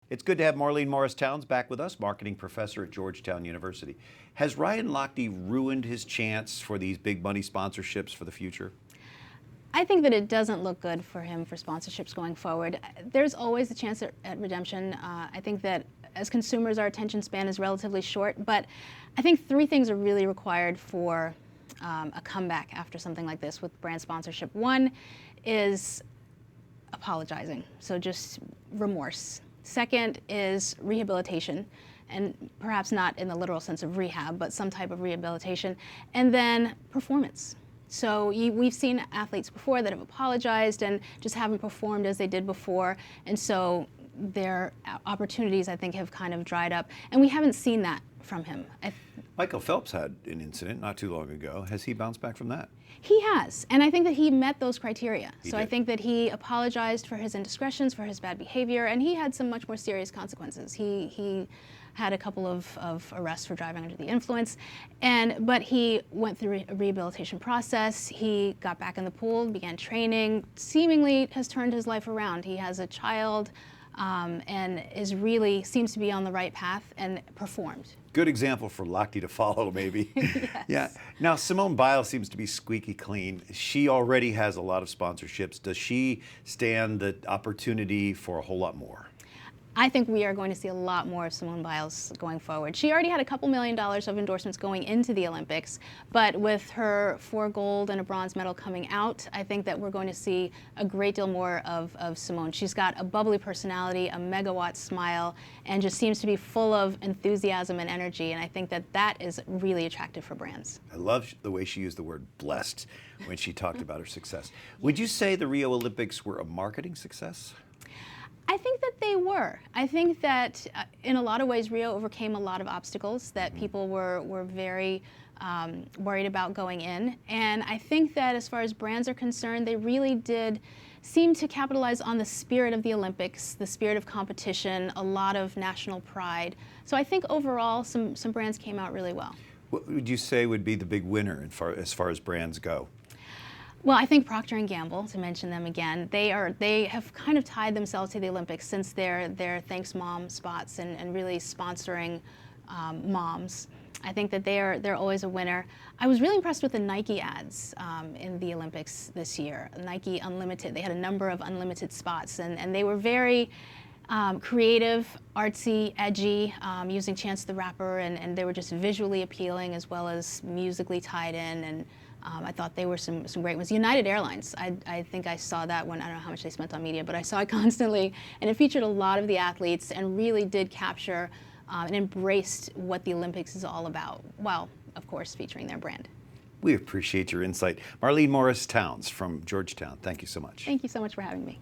It's good to have Marlene Morris-Towns back with us, marketing professor at Georgetown University. Has Ryan Lochte ruined his chance for these big money sponsorships for the future? I think that it doesn't look good for him for sponsorships going forward. There's always a chance at redemption. I think that as consumers, our attention span is relatively short, but I think three things are really required for a comeback after something like this with brand sponsorship. One is apologizing, so just remorse. Second is rehabilitation, and perhaps not in the literal sense of rehab, but some type of rehabilitation. And then performance. So we've seen athletes before that have apologized and just haven't performed as they did before, and so their opportunities, I think, have kind of dried up, and we haven't seen that from him. Michael Phelps had an incident not too long ago. Has he bounced back from that? He has, and I think that he met those criteria. He so did. I think that he apologized for his indiscretions, for his bad behavior, and he had some much more serious consequences. He had a couple of arrests for driving under the influence, but he went through a rehabilitation process. He got back in the pool, began training, seemingly has turned his life around. He has a child, and seems to be on the right path and performed. Good example for Lochte to follow, maybe. Yes. Yeah. Now, Simone Biles seems to be squeaky clean. She already has a lot of sponsorships. Does she stand the opportunity for a whole lot more? I think we are going to see a lot more of Simone Biles going forward. She already had a couple $1 million of endorsements going into the Olympics, but with her 4 gold and a bronze medal coming out, I think that we're going to see a great deal more of Simone. She's got a bubbly personality, a megawatt smile, and just seems to be full of enthusiasm and energy, and I think that that is really attractive for brands. I love the way she used the word blessed when she talked about her success. Would you say the Rio Olympics were a marketing success? I think that they were. I think that in a lot of ways Rio overcame a lot of obstacles that people were very worried about going in. And I think that as far as brands are concerned, they really did seem to capitalize on the spirit of the Olympics, the spirit of competition, a lot of national pride. So I think overall some brands came out really well. What would you say would be the big winner as far as brands go? Well, I think Procter & Gamble, to mention them again, they have kind of tied themselves to the Olympics since their Thanks Mom spots and really sponsoring moms. I think that they're always a winner. I was really impressed with the Nike ads in the Olympics this year. Nike Unlimited, they had a number of unlimited spots, and they were very creative, artsy, edgy, using Chance the Rapper, and they were just visually appealing as well as musically tied in, and I thought they were some great ones. United Airlines, I think I saw that one. I don't know how much they spent on media, but I saw it constantly, and it featured a lot of the athletes and really did capture and embraced what the Olympics is all about, while, of course, featuring their brand. We appreciate your insight. Marlene Morris-Towns from Georgetown, thank you so much. Thank you so much for having me.